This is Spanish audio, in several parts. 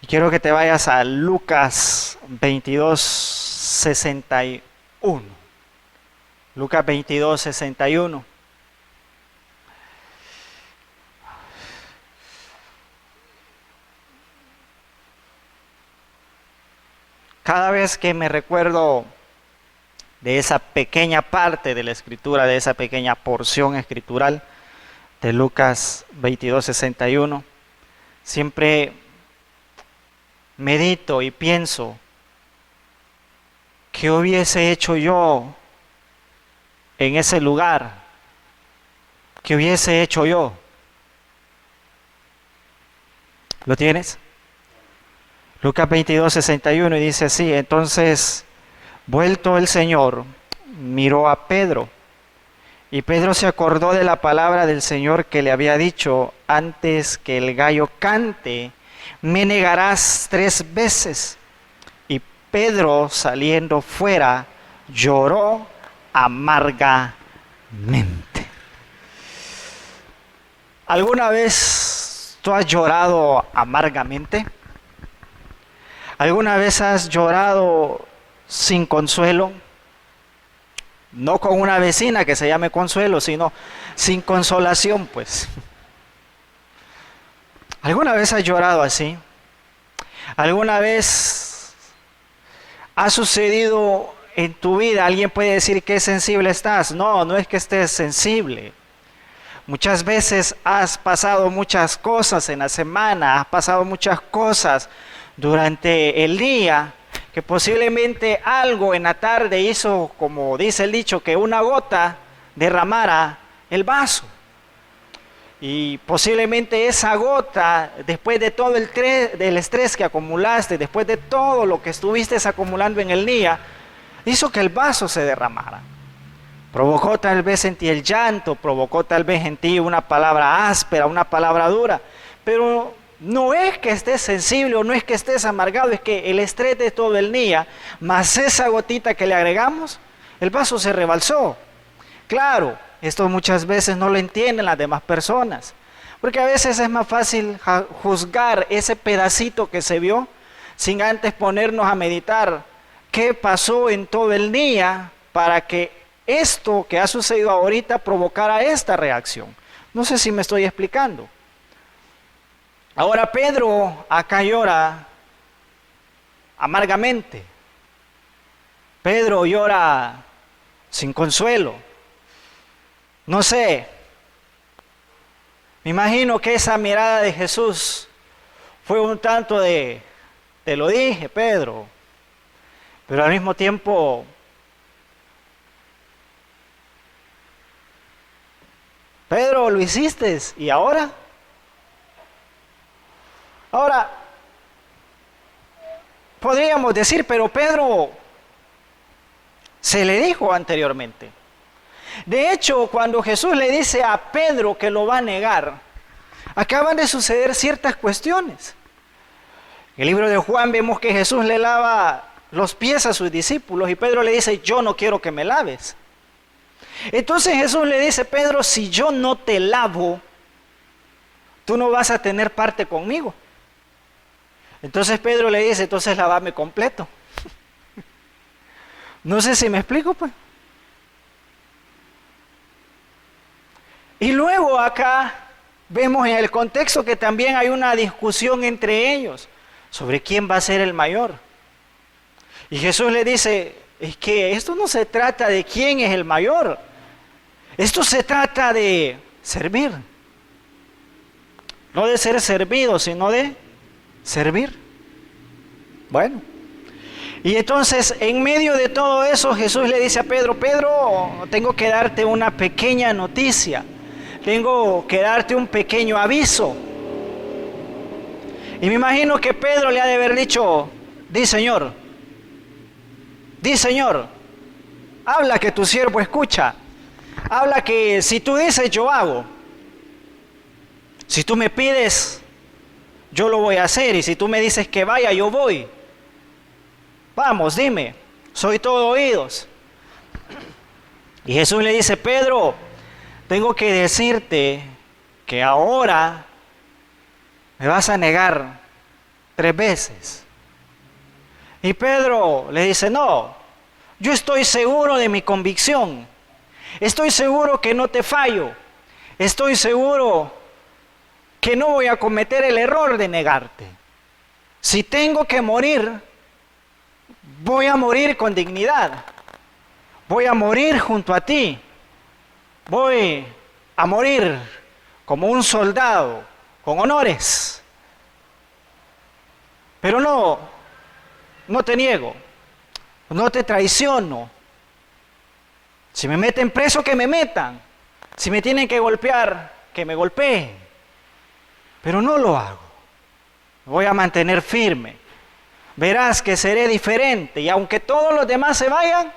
Quiero que te vayas a Lucas 22:61. Lucas 22:61. Cada vez que me recuerdo de esa pequeña parte de la escritura, de esa pequeña porción escritural de Lucas 22:61, siempre medito y pienso, ¿qué hubiese hecho yo en ese lugar? ¿Qué hubiese hecho yo? ¿Lo tienes? Lucas 22:61 y dice así: entonces, vuelto el Señor, miró a Pedro, y Pedro se acordó de la palabra del Señor que le había dicho: antes que el gallo cante, me negarás 3 veces. Y Pedro, saliendo fuera, lloró amargamente. ¿Alguna vez tú has llorado amargamente? ¿Alguna vez has llorado sin consuelo? No con una vecina que se llame Consuelo, sino sin consolación, pues. ¿Alguna vez has llorado así? ¿Alguna vez ha sucedido en tu vida? Alguien puede decir que sensible estás. No, no es que estés sensible. Muchas veces has pasado muchas cosas en la semana, has pasado muchas cosas durante el día, que posiblemente algo en la tarde hizo, como dice el dicho, que una gota derramara el vaso. Y posiblemente esa gota, después de todo del estrés que acumulaste, después de todo lo que estuviste acumulando en el día, hizo que el vaso se derramara. Provocó tal vez en ti el llanto, provocó tal vez en ti una palabra áspera, una palabra dura, pero no es que estés sensible o no es que estés amargado, es que el estrés de todo el día, más esa gotita que le agregamos, el vaso se rebalsó. Claro, esto muchas veces no lo entienden las demás personas, porque a veces es más fácil juzgar ese pedacito que se vio sin antes ponernos a meditar qué pasó en todo el día para que esto que ha sucedido ahorita provocara esta reacción. No sé si me estoy explicando. Ahora Pedro acá llora amargamente. Pedro llora sin consuelo. No sé, me imagino que esa mirada de Jesús fue un tanto de, te lo dije, Pedro, pero al mismo tiempo, Pedro, lo hiciste, ¿y ahora? Ahora, podríamos decir, pero Pedro se le dijo anteriormente. De hecho, cuando Jesús le dice a Pedro que lo va a negar, acaban de suceder ciertas cuestiones. En el libro de Juan vemos que Jesús le lava los pies a sus discípulos y Pedro le dice: yo no quiero que me laves. Entonces Jesús le dice: Pedro, si yo no te lavo, tú no vas a tener parte conmigo. Entonces Pedro le dice: entonces lávame completo. No sé si me explico, pues. Y luego acá vemos en el contexto que también hay una discusión entre ellos sobre quién va a ser el mayor. Y Jesús le dice: es que esto no se trata de quién es el mayor. Esto se trata de servir. No de ser servido, sino de servir. Bueno. Y entonces, en medio de todo eso, Jesús le dice a Pedro: Pedro, tengo que darte una pequeña noticia. Tengo que darte un pequeño aviso. Y me imagino que Pedro le ha de haber dicho: di Señor, habla que tu siervo escucha. Habla que si tú dices, yo hago. Si tú me pides, yo lo voy a hacer. Y si tú me dices que vaya, yo voy. Vamos, dime, soy todo oídos. Y Jesús le dice: Pedro, tengo que decirte que ahora me vas a negar 3 veces. Y Pedro le dice, no, yo estoy seguro de mi convicción. Estoy seguro que no te fallo. Estoy seguro que no voy a cometer el error de negarte. Si tengo que morir, voy a morir con dignidad. Voy a morir junto a ti. Voy a morir como un soldado, con honores. Pero no te niego, no te traiciono. Si me meten preso, que me metan. Si me tienen que golpear, que me golpeen. Pero no lo hago. Voy a mantener firme. Verás que seré diferente. Y aunque todos los demás se vayan,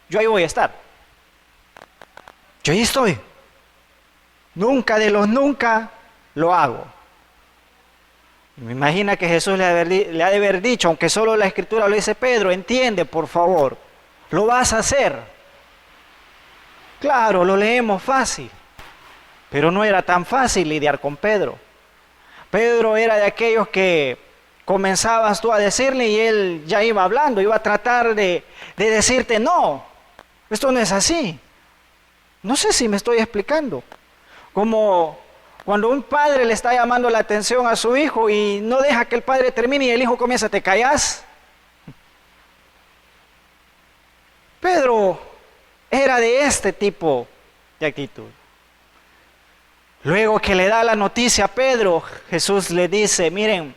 yo ahí voy a estar. Yo ahí estoy. Nunca de los nunca lo hago. Me imagino que Jesús le ha de haber dicho, aunque solo la Escritura lo dice, Pedro, entiende por favor, lo vas a hacer. Claro, lo leemos fácil, pero no era tan fácil lidiar con Pedro. Pedro era de aquellos que comenzabas tú a decirle y él ya iba hablando, iba a tratar de decirte, no, esto no es así. No sé si me estoy explicando. Como cuando un padre le está llamando la atención a su hijo y no deja que el padre termine y el hijo comienza, ¿te callas? Pedro era de este tipo de actitud. Luego que le da la noticia a Pedro, Jesús le dice, miren,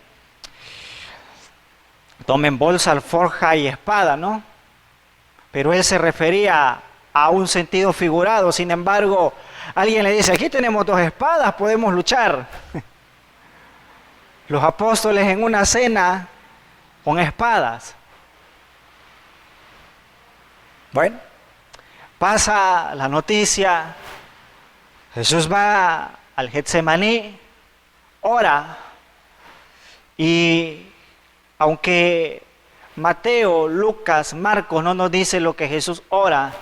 tomen bolsa, alforja y espada, ¿no? Pero él se refería a un sentido figurado. Sin embargo, alguien le dice, aquí tenemos 2 espadas, podemos luchar. Los apóstoles en una cena con espadas. Bueno, pasa la noticia, Jesús va al Getsemaní, ora, y aunque Mateo, Lucas, Marcos no nos dice lo que Jesús ora,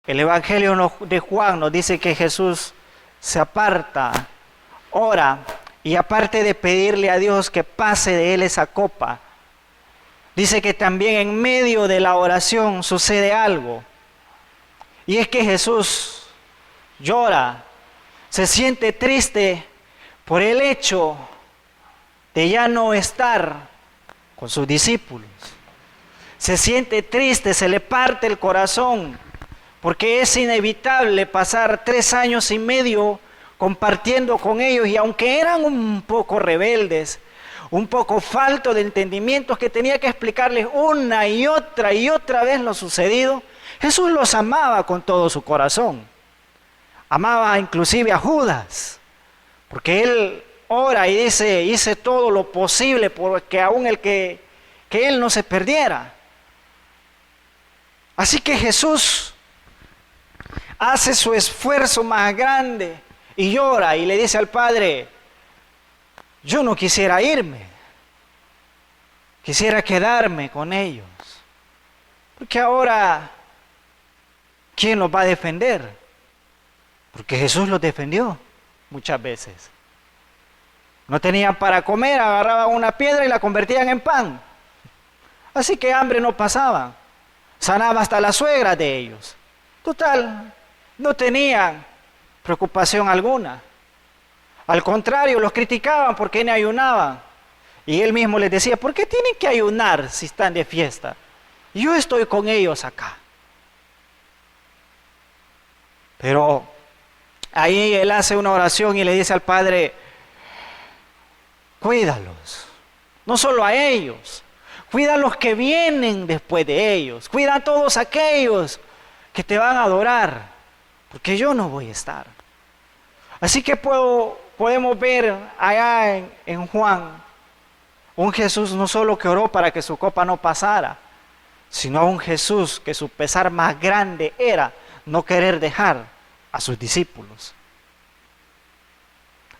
el Evangelio de Juan nos dice que Jesús se aparta, ora, y aparte de pedirle a Dios que pase de él esa copa, dice que también en medio de la oración sucede algo. Y es que Jesús llora, se siente triste por el hecho de ya no estar con sus discípulos. Se siente triste, se le parte el corazón, porque es inevitable pasar 3 años y medio compartiendo con ellos, y aunque eran un poco rebeldes, un poco falto de entendimientos, que tenía que explicarles una y otra vez lo sucedido, Jesús los amaba con todo su corazón. Amaba inclusive a Judas, porque él ora y dice, hice todo lo posible porque aún que él no se perdiera. Así que Jesús hace su esfuerzo más grande y llora y le dice al Padre, yo no quisiera irme, quisiera quedarme con ellos, porque ahora, ¿quién los va a defender? Porque Jesús los defendió muchas veces. No tenían para comer, agarraban una piedra y la convertían en pan. Así que hambre no pasaba. Sanaba hasta la suegra de ellos. Total, no tenían preocupación alguna. Al contrario, los criticaban porque no ayunaban. Y él mismo les decía, ¿por qué tienen que ayunar si están de fiesta? Yo estoy con ellos acá. Pero ahí él hace una oración y le dice al Padre, cuídalos, no solo a ellos, cuida a los que vienen después de ellos, cuida a todos aquellos que te van a adorar, porque yo no voy a estar. Así que podemos ver allá en Juan, un Jesús no solo que oró para que su copa no pasara, sino un Jesús que su pesar más grande era no querer dejar a sus discípulos.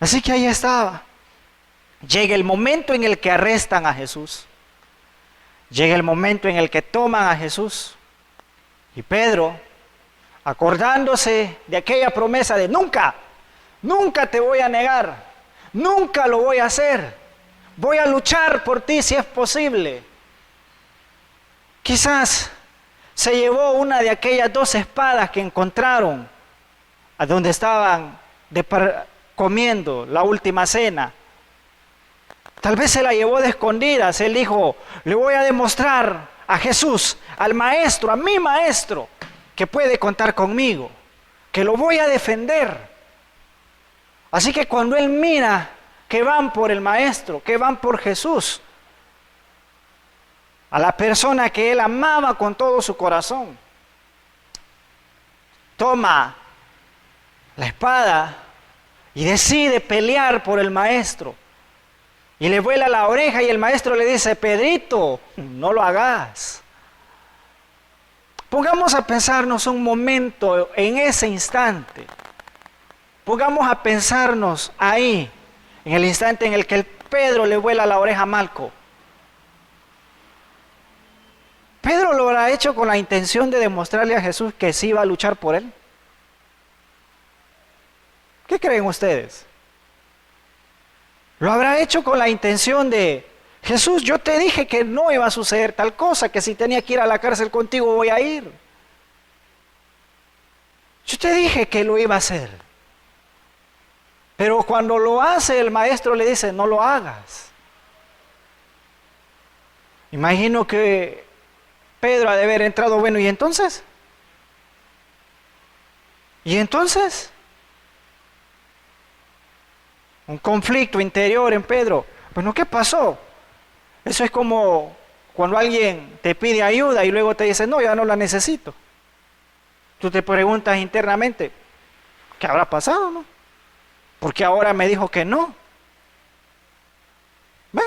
Así que ahí estaba. Llega el momento en el que arrestan a Jesús. Llega el momento en el que toman a Jesús. Y Pedro, acordándose de aquella promesa de nunca te voy a negar, nunca lo voy a hacer, voy a luchar por ti si es posible. Quizás se llevó una de aquellas 2 espadas que encontraron a donde estaban comiendo la última cena. Tal vez se la llevó de escondidas. Él dijo, le voy a demostrar a Jesús, al maestro, a mi maestro, que puede contar conmigo, que lo voy a defender. Así que cuando él mira que van por el maestro, que van por Jesús, a la persona que él amaba con todo su corazón, toma la espada y decide pelear por el maestro. Y le vuela la oreja y el maestro le dice, Pedrito, no lo hagas. Pongamos a pensarnos un momento en ese instante. Pongamos a pensarnos ahí, en el instante en el que Pedro le vuela la oreja a Malco. ¿Pedro lo habrá hecho con la intención de demostrarle a Jesús que sí iba a luchar por él? ¿Qué creen ustedes? ¿Lo habrá hecho con la intención de, Jesús, yo te dije que no iba a suceder tal cosa, que si tenía que ir a la cárcel contigo voy a ir? Yo te dije que lo iba a hacer. Pero cuando lo hace, el maestro le dice, no lo hagas. Imagino que Pedro ha de haber entrado, bueno, ¿y entonces? ¿Y entonces? Un conflicto interior en Pedro. Bueno, ¿qué pasó? Eso es como cuando alguien te pide ayuda y luego te dice, no, ya no la necesito. Tú te preguntas internamente, ¿qué habrá pasado, no? Porque ahora me dijo que no. Ven,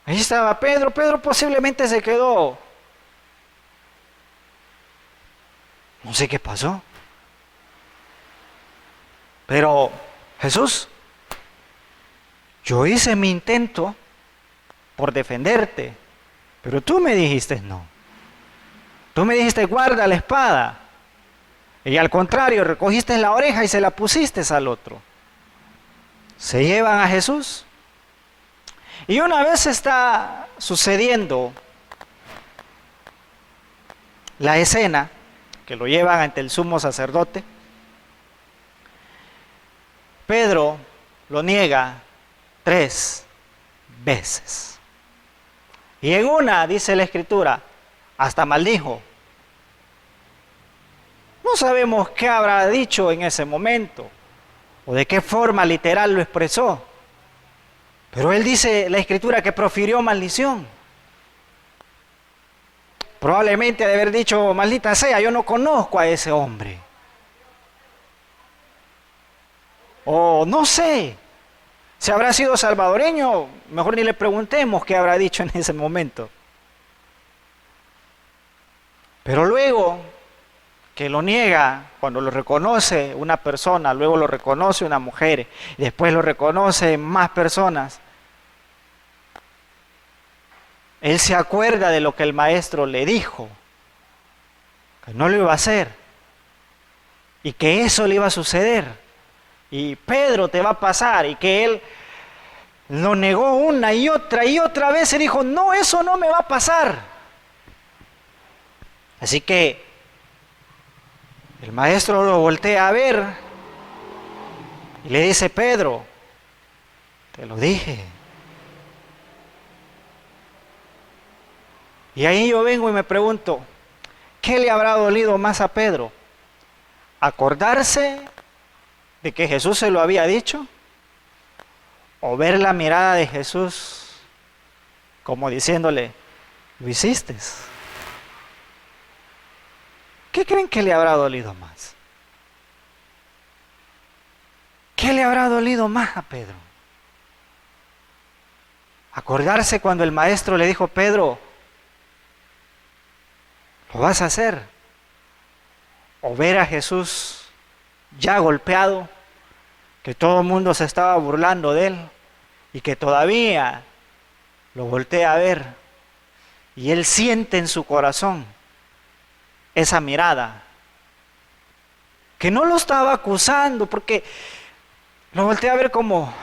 ahí estaba Pedro. Pedro posiblemente se quedó. No sé qué pasó. Pero, Jesús, yo hice mi intento por defenderte, pero tú me dijiste no. Tú me dijiste guarda la espada. Y al contrario, recogiste la oreja y se la pusiste al otro. Se llevan a Jesús. Y una vez está sucediendo la escena, que lo llevan ante el sumo sacerdote, Pedro lo niega 3 veces. Y en una, dice la Escritura, hasta maldijo. No sabemos qué habrá dicho en ese momento, o de qué forma literal lo expresó. Pero él dice, la Escritura, que profirió maldición. Probablemente de haber dicho, maldita sea, yo no conozco a ese hombre. O no sé, si habrá sido salvadoreño, mejor ni le preguntemos qué habrá dicho en ese momento. Pero luego que lo niega, cuando lo reconoce una persona, luego lo reconoce una mujer, y después lo reconoce más personas, él se acuerda de lo que el maestro le dijo, que no lo iba a hacer, y que eso le iba a suceder, y Pedro te va a pasar, y que él lo negó una y otra vez, y dijo, no, eso no me va a pasar. Así que el maestro lo voltea a ver y le dice, Pedro, te lo dije. Y ahí yo vengo y me pregunto, ¿qué le habrá dolido más a Pedro? ¿Acordarse de que Jesús se lo había dicho? ¿O ver la mirada de Jesús como diciéndole, lo hiciste? ¿Qué creen que le habrá dolido más? ¿Qué le habrá dolido más a Pedro? Acordarse cuando el maestro le dijo, Pedro, ¿lo vas a hacer? O ver a Jesús ya golpeado, que todo el mundo se estaba burlando de él y que todavía lo voltea a ver y él siente en su corazón esa mirada, que no lo estaba acusando, porque lo voltea a ver como,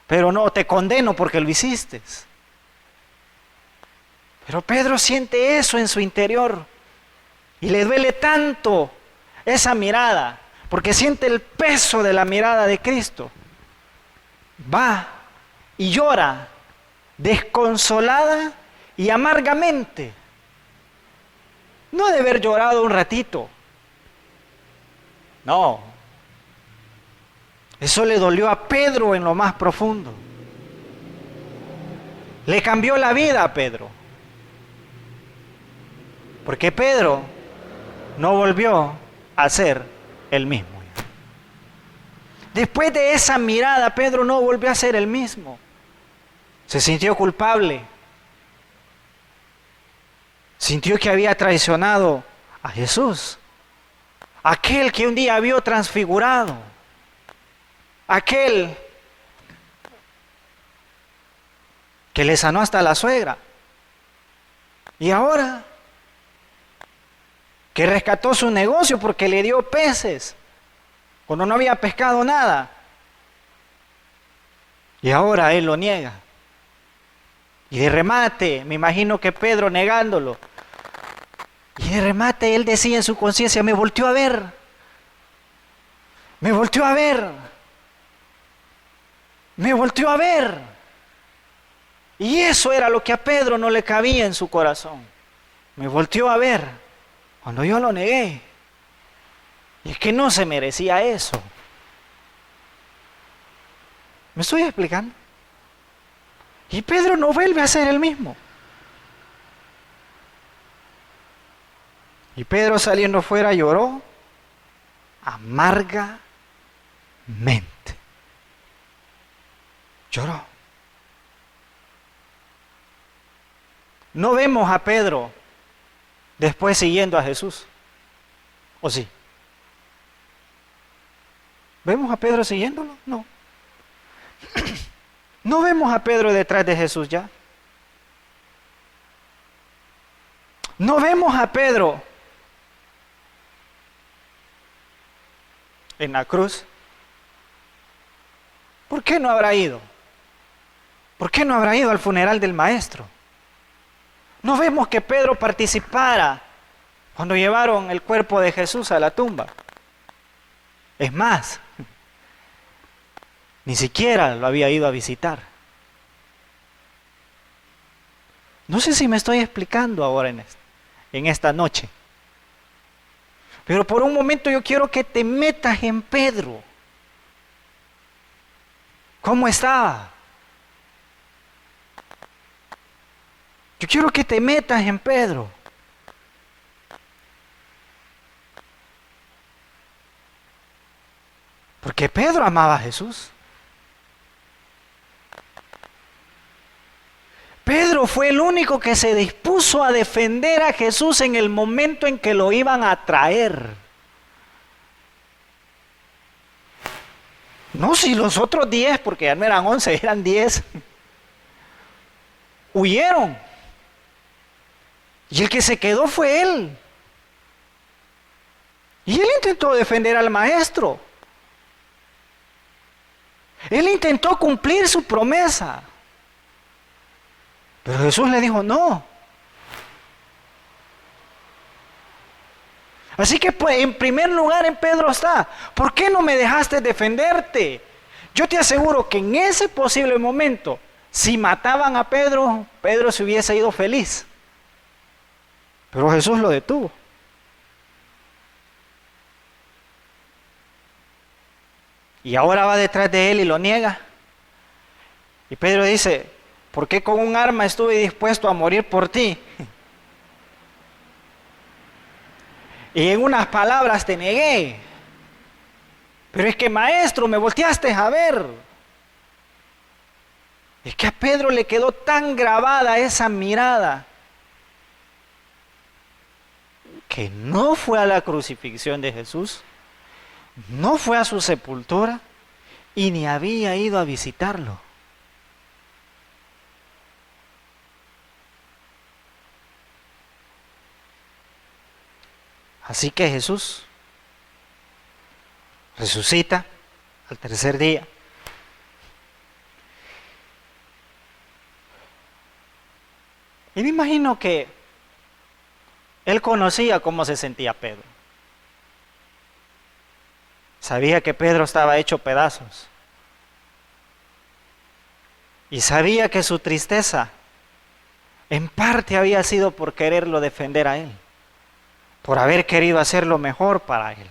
pero no te condeno porque lo hiciste. Pero Pedro siente eso en su interior y le duele tanto esa mirada, porque siente el peso de la mirada de Cristo. Va y llora desconsolada y amargamente. No de haber llorado un ratito. No. Eso le dolió a Pedro en lo más profundo. Le cambió la vida a Pedro. Porque Pedro no volvió a ser el mismo. Después de esa mirada, Pedro no volvió a ser el mismo. Se sintió culpable. Sintió que había traicionado a Jesús. Aquel que un día vio transfigurado. Aquel que le sanó hasta la suegra. Y ahora que rescató su negocio porque le dio peces cuando no había pescado nada. Y ahora él lo niega. Y de remate, me imagino que Pedro negándolo. Y de remate él decía en su conciencia, me volteó a ver. Me volteó a ver. Me volteó a ver. Y eso era lo que a Pedro no le cabía en su corazón. Me volteó a ver cuando yo lo negué. Y es que no se merecía eso. ¿Me estoy explicando? Y Pedro no vuelve a ser el mismo. Y Pedro saliendo fuera lloró amargamente. Lloró. No vemos a Pedro después siguiendo a Jesús. ¿O sí? ¿Vemos a Pedro siguiéndolo? No. No vemos a Pedro detrás de Jesús ya. No vemos a Pedro en la cruz. ¿Por qué no habrá ido? ¿Por qué no habrá ido al funeral del maestro? No vemos que Pedro participara cuando llevaron el cuerpo de Jesús a la tumba. Es más, ni siquiera lo había ido a visitar. No sé si me estoy explicando ahora en esta noche. Pero por un momento yo quiero que te metas en Pedro. ¿Cómo estaba? Yo quiero que te metas en Pedro. Porque Pedro amaba a Jesús. Pedro fue el único que se dispuso a defender a Jesús en el momento en que lo iban a traer. No, si los otros 10, porque ya no eran 11, eran 10, huyeron. Y el que se quedó fue él. Y él intentó defender al maestro. Él intentó cumplir su promesa. Pero Jesús le dijo, no. Así que pues, en primer lugar en Pedro está, ¿por qué no me dejaste defenderte? Yo te aseguro que en ese posible momento, si mataban a Pedro, Pedro se hubiese ido feliz. Pero Jesús lo detuvo. Y ahora va detrás de él y lo niega. Y Pedro dice, ¿por qué con un arma estuve dispuesto a morir por ti? Y en unas palabras te negué. Pero es que maestro, me volteaste a ver. Es que a Pedro le quedó tan grabada esa mirada que no fue a la crucifixión de Jesús, no fue a su sepultura y ni había ido a visitarlo. Así que Jesús resucita al tercer día. Y me imagino que él conocía cómo se sentía Pedro. Sabía que Pedro estaba hecho pedazos. Y sabía que su tristeza en parte había sido por quererlo defender a él, por haber querido hacer lo mejor para él.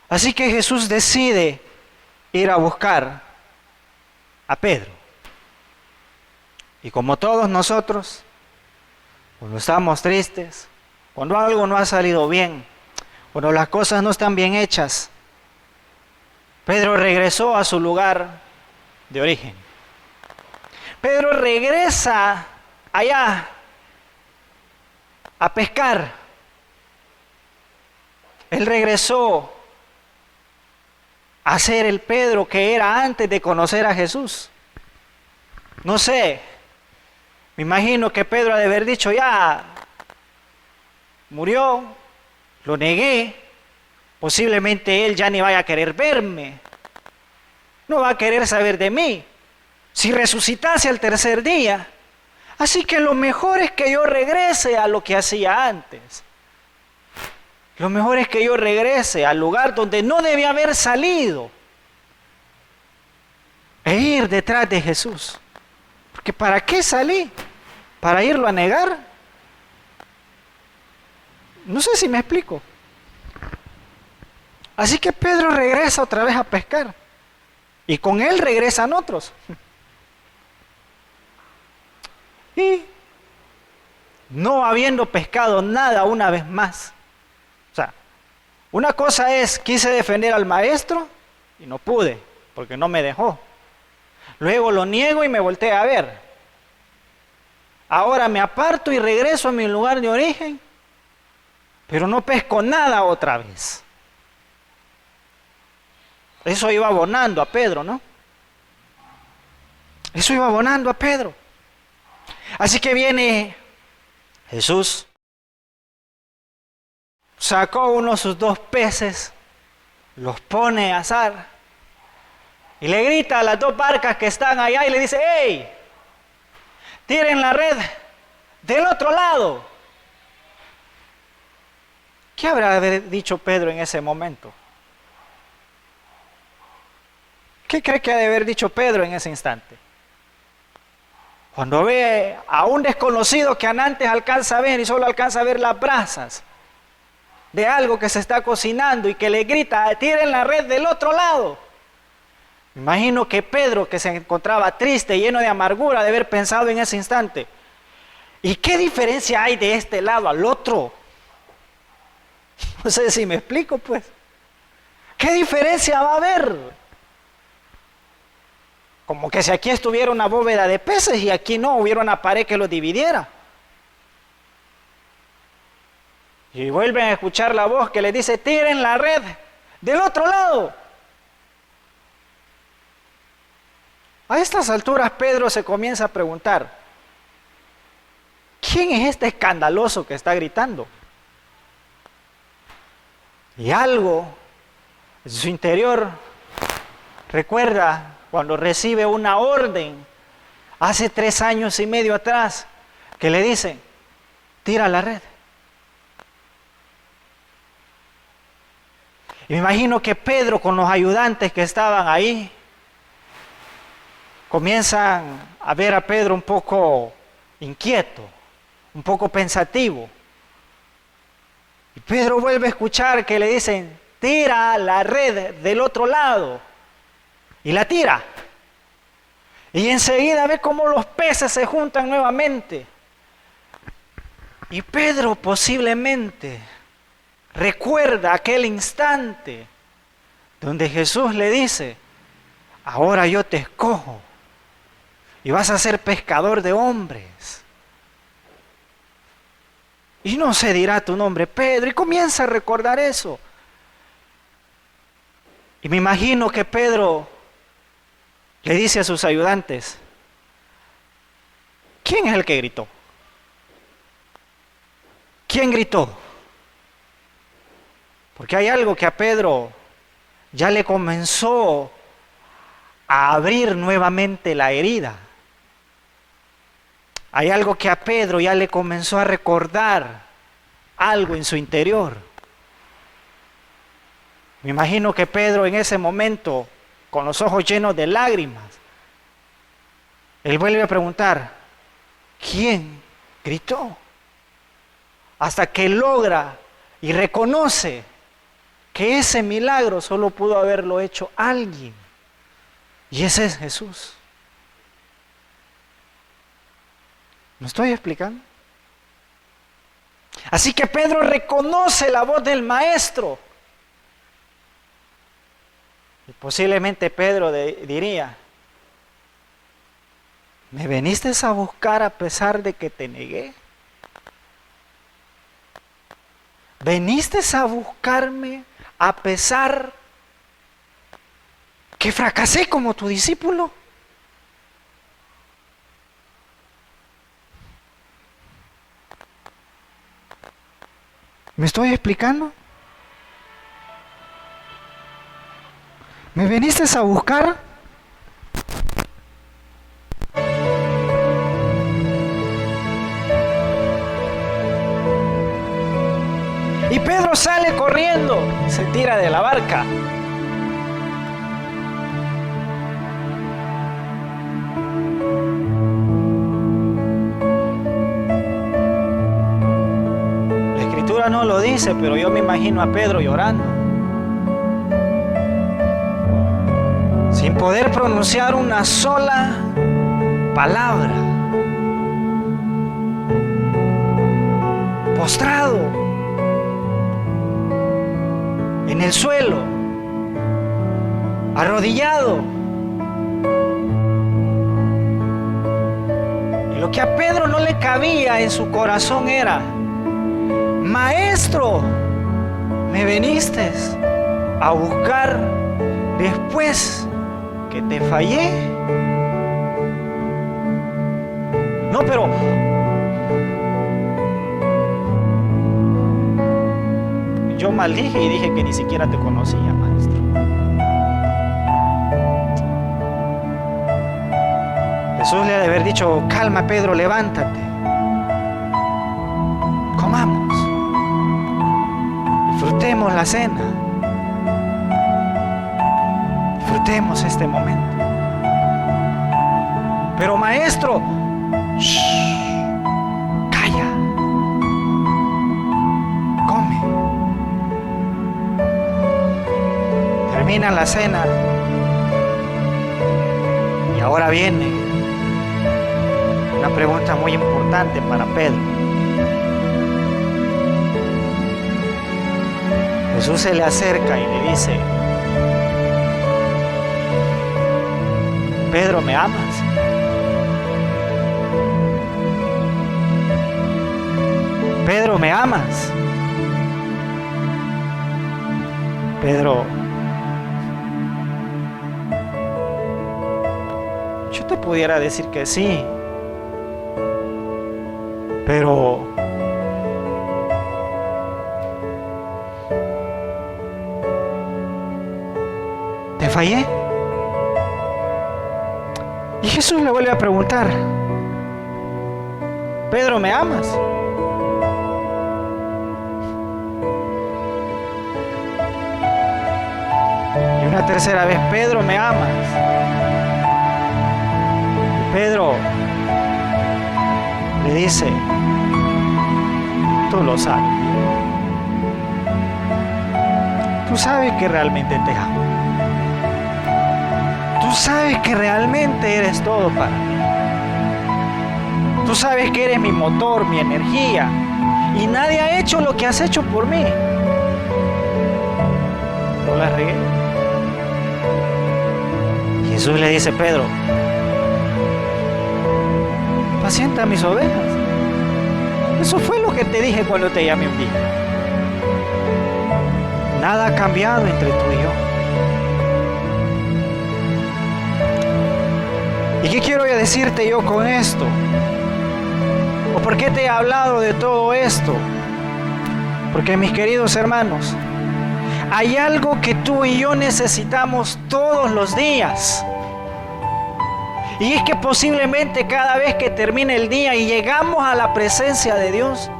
Así que Jesús decide ir a buscar a Pedro. Y como todos nosotros, cuando estamos tristes, cuando algo no ha salido bien, cuando las cosas no están bien hechas, Pedro regresó a su lugar de origen. Pedro regresa allá a pescar. Él regresó a ser el Pedro que era antes de conocer a Jesús. No sé, me imagino que Pedro ha de haber dicho, ya, murió, lo negué, posiblemente él ya ni vaya a querer verme, no va a querer saber de mí, si resucitase al tercer día. Así que lo mejor es que yo regrese a lo que hacía antes. Lo mejor es que yo regrese al lugar donde no debía haber salido e ir detrás de Jesús. Porque ¿para qué salí? ¿Para irlo a negar? No sé si me explico. Así que Pedro regresa otra vez a pescar. Y con él regresan otros. Y no habiendo pescado nada una vez más. O sea, una cosa es, quise defender al maestro y no pude, porque no me dejó. Luego lo niego y me volteé a ver. Ahora me aparto y regreso a mi lugar de origen, pero no pesco nada otra vez. Eso iba abonando a Pedro, ¿no? Eso iba abonando a Pedro. Así que viene Jesús, sacó uno de sus 2 peces, los pone a asar y le grita a las 2 barcas que están allá y le dice, ¡hey! Tiren la red del otro lado. ¿Qué habrá dicho Pedro en ese momento? ¿Qué cree que ha de haber dicho Pedro en ese instante? Cuando ve a un desconocido que antes alcanza a ver y solo alcanza a ver las brasas de algo que se está cocinando y que le grita, tiren la red del otro lado. Me imagino que Pedro, que se encontraba triste, lleno de amargura de haber pensado en ese instante, ¿y qué diferencia hay de este lado al otro? No sé si me explico, pues. ¿Qué diferencia va a haber? Como que si aquí estuviera una bóveda de peces y aquí no, hubiera una pared que los dividiera. Y vuelven a escuchar la voz que les dice, tiren la red del otro lado. A estas alturas Pedro se comienza a preguntar, ¿quién es este escandaloso que está gritando? Y algo en su interior recuerda cuando recibe una orden hace 3 años y medio atrás que le dicen, tira la red. Y me imagino que Pedro con los ayudantes que estaban ahí comienzan a ver a Pedro un poco inquieto, un poco pensativo. Y Pedro vuelve a escuchar que le dicen, tira la red del otro lado. Y la tira. Y enseguida ve cómo los peces se juntan nuevamente. Y Pedro posiblemente recuerda aquel instante donde Jesús le dice, ahora yo te escojo y vas a ser pescador de hombres. Y no se dirá tu nombre, Pedro, y comienza a recordar eso. Y me imagino que Pedro le dice a sus ayudantes, ¿quién es el que gritó? ¿Quién gritó? Porque hay algo que a Pedro ya le comenzó a abrir nuevamente la herida. hay algo que a Pedro ya le comenzó a recordar algo en su interior. Me imagino que Pedro en ese momento, con los ojos llenos de lágrimas, él vuelve a preguntar, ¿quién gritó? Hasta que logra y reconoce que ese milagro solo pudo haberlo hecho alguien. Y ese es Jesús. ¿Me estoy explicando? Así que Pedro reconoce la voz del maestro. Y posiblemente Pedro diría, ¿me viniste a buscar a pesar de que te negué? ¿Veniste a buscarme a pesar que fracasé como tu discípulo? ¿Me estoy explicando? ¿Me viniste a buscar? Y Pedro sale corriendo, se tira de la barca. La escritura no lo dice, pero yo me imagino a Pedro llorando, sin poder pronunciar una sola palabra, postrado en el suelo, arrodillado. Y lo que a Pedro no le cabía en su corazón era, Maestro, me viniste a buscar después que te fallé. No, pero yo maldije y dije que ni siquiera te conocía, maestro. Jesús le ha de haber dicho, calma Pedro, levántate. Comamos. Disfrutemos la cena. Disfrutemos este momento. Pero maestro, calla. Come. Termina la cena. Y ahora viene una pregunta muy importante para Pedro. Jesús se le acerca y le dice, Pedro, ¿me amas? Pedro, ¿me amas? Pedro, yo te pudiera decir que sí, pero ¿te fallé? Y Jesús le vuelve a preguntar, Pedro, ¿me amas? Y una tercera vez, Pedro, ¿me amas? Y Pedro le dice, tú lo sabes. Tú sabes que realmente te amo. Tú sabes que realmente eres todo para mí. Tú sabes que eres mi motor, mi energía. Y nadie ha hecho lo que has hecho por mí. No la regué. Jesús le dice, Pedro, pacienta mis ovejas. Eso fue lo que te dije cuando te llamé un día. Nada ha cambiado entre tú y yo. ¿Y qué quiero decirte yo con esto? ¿O por qué te he hablado de todo esto? Porque, mis queridos hermanos, hay algo que tú y yo necesitamos todos los días. Y es que posiblemente cada vez que termine el día y llegamos a la presencia de Dios,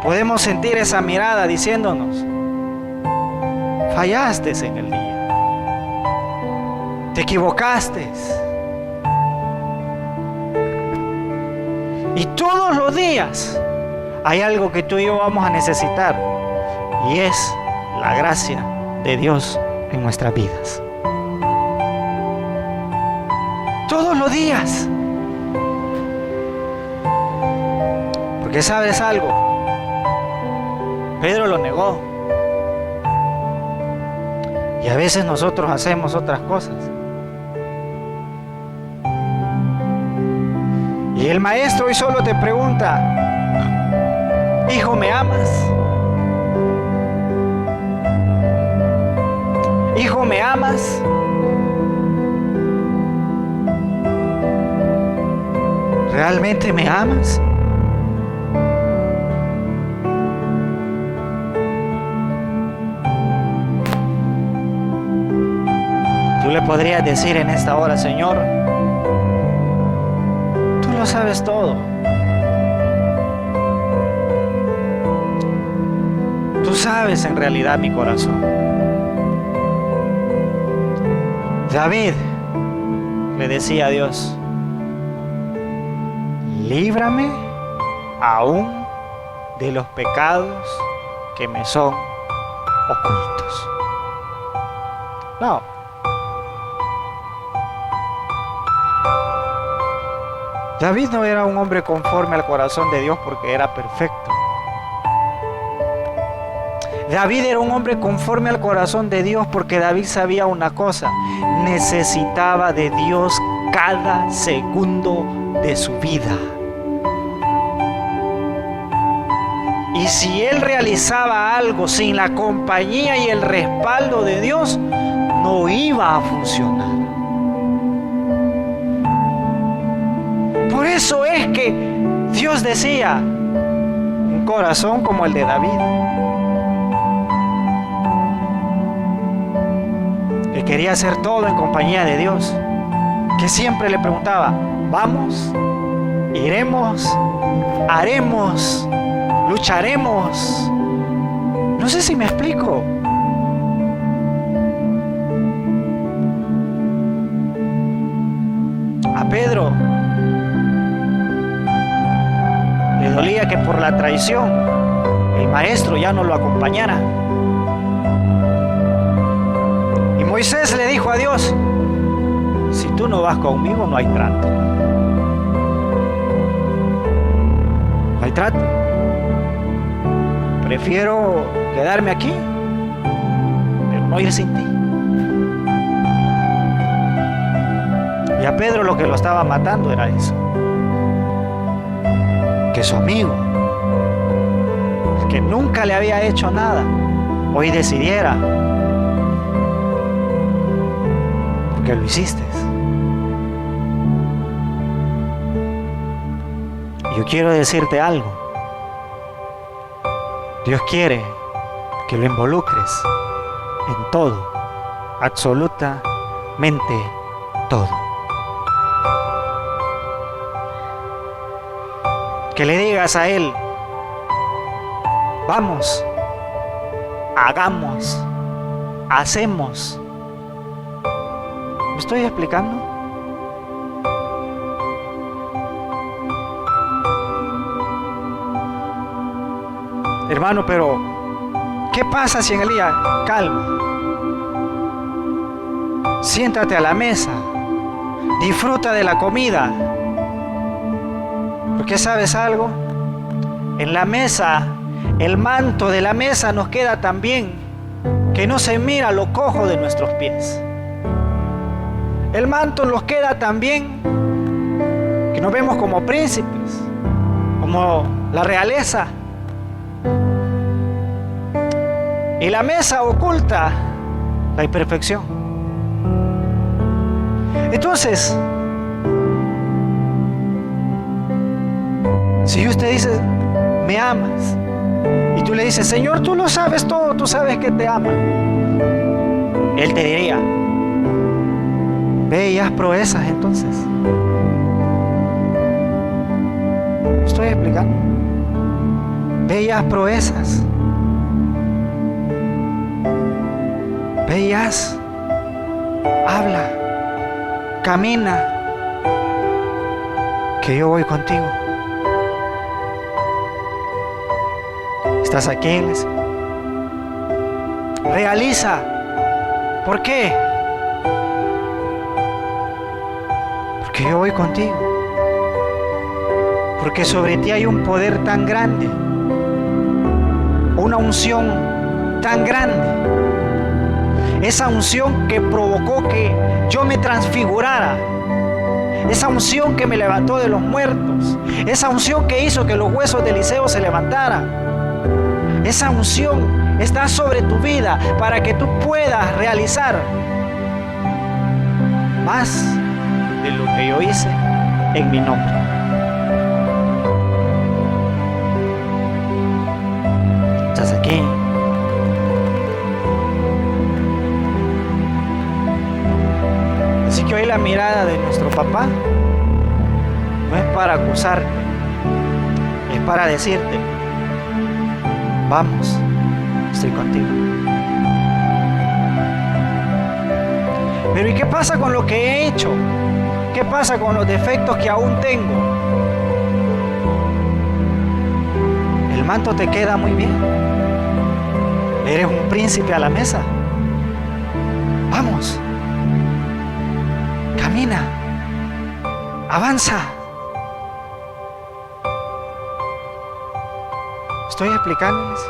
podemos sentir esa mirada diciéndonos: fallaste en el día, te equivocaste. Y todos los días hay algo que tú y yo vamos a necesitar, y es la gracia de Dios en nuestras vidas. Todos los días. Porque sabes algo, Pedro lo negó. Y a veces nosotros hacemos otras cosas. Y el maestro hoy solo te pregunta: hijo, ¿me amas? Hijo, ¿me amas? ¿Realmente me amas? Tú le podrías decir en esta hora: Señor, tú lo sabes todo. Tú sabes en realidad mi corazón. David le decía a Dios: líbrame aún de los pecados que me son ocultos. No. David no era un hombre conforme al corazón de Dios porque era perfecto. David era un hombre conforme al corazón de Dios porque David sabía una cosa: necesitaba de Dios cada segundo de su vida. Y si él realizaba algo sin la compañía y el respaldo de Dios, no iba a funcionar. Por eso es que Dios decía: un corazón como el de David, que quería hacer todo en compañía de Dios, que siempre le preguntaba: vamos, iremos, haremos, lucharemos. No sé si me explico. A Pedro le dolía que por la traición el maestro ya no lo acompañara. Y Moisés le dijo a Dios: si tú no vas conmigo, no hay trato. No hay trato. Prefiero quedarme aquí, pero no ir sin ti. Y a Pedro lo que lo estaba matando era eso: que su amigo, que nunca le había hecho nada, hoy decidiera porque lo hiciste. Yo quiero decirte algo: Dios quiere que lo involucres en todo, absolutamente todo. Que le digas a Él: vamos, hagamos, hacemos. ¿Me estoy explicando? Hermano, pero ¿qué pasa si en el día? Calma. Siéntate a la mesa. Disfruta de la comida. Porque ¿sabes algo? En la mesa, el manto de la mesa nos queda tan bien que no se mira lo cojo de nuestros pies. El manto nos queda tan bien que nos vemos como príncipes, como la realeza. Y la mesa oculta la imperfección. Entonces, si usted dice: me amas, y tú le dices: Señor, tú lo sabes todo, tú sabes que te ama, Él te diría: Ve y haz proezas entonces. ¿Estoy explicando? Ve y haz proezas. Ve y haz. Habla. Camina. Que yo voy contigo. ¿Estás aquí, iglesia? Realiza. ¿Por qué? Porque yo voy contigo. Porque sobre ti hay un poder tan grande, una unción tan grande. Esa unción que provocó que yo me transfigurara. Esa unción que me levantó de los muertos. Esa unción que hizo que los huesos de Eliseo se levantaran. Esa unción está sobre tu vida para que tú puedas realizar más de lo que yo hice en mi nombre. ¿Estás aquí? Así que hoy la mirada de nuestro papá no es para acusarte, es para decirte: vamos, estoy contigo. Pero ¿y qué pasa con lo que he hecho? ¿Qué pasa con los defectos que aún tengo? El manto te queda muy bien. Eres un príncipe a la mesa. Vamos. Camina. Avanza. ¿Estoy explicándoles?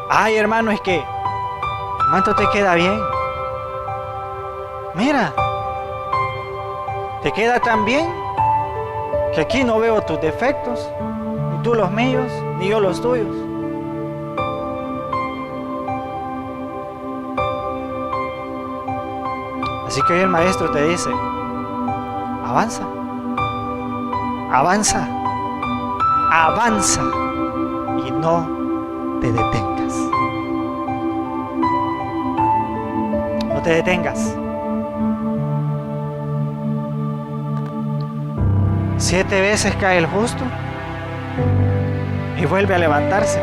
Ay, hermano, es que el manto te queda bien. Mira, te queda tan bien que aquí no veo tus defectos, ni tú los míos, ni yo los tuyos. Así que hoy el maestro te dice: avanza, avanza, avanza y no te detengas. No te detengas. 7 veces cae el justo y vuelve a levantarse.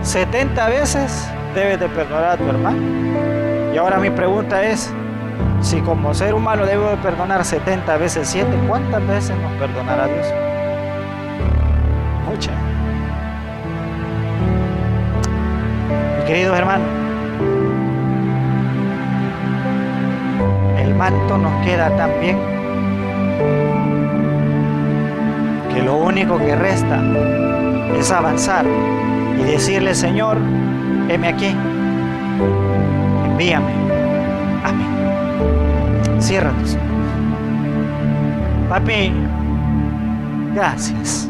70 veces debes de perdonar a tu hermano. Y ahora mi pregunta es: si como ser humano debo de perdonar 70 veces 7, ¿cuántas veces nos perdonará Dios? Muchas. Mis queridos hermanos, el manto nos queda tan bien que lo único que resta es avanzar y decirle: Señor, heme aquí, envíame. Amén. Cierra tus ojos. Papi, gracias.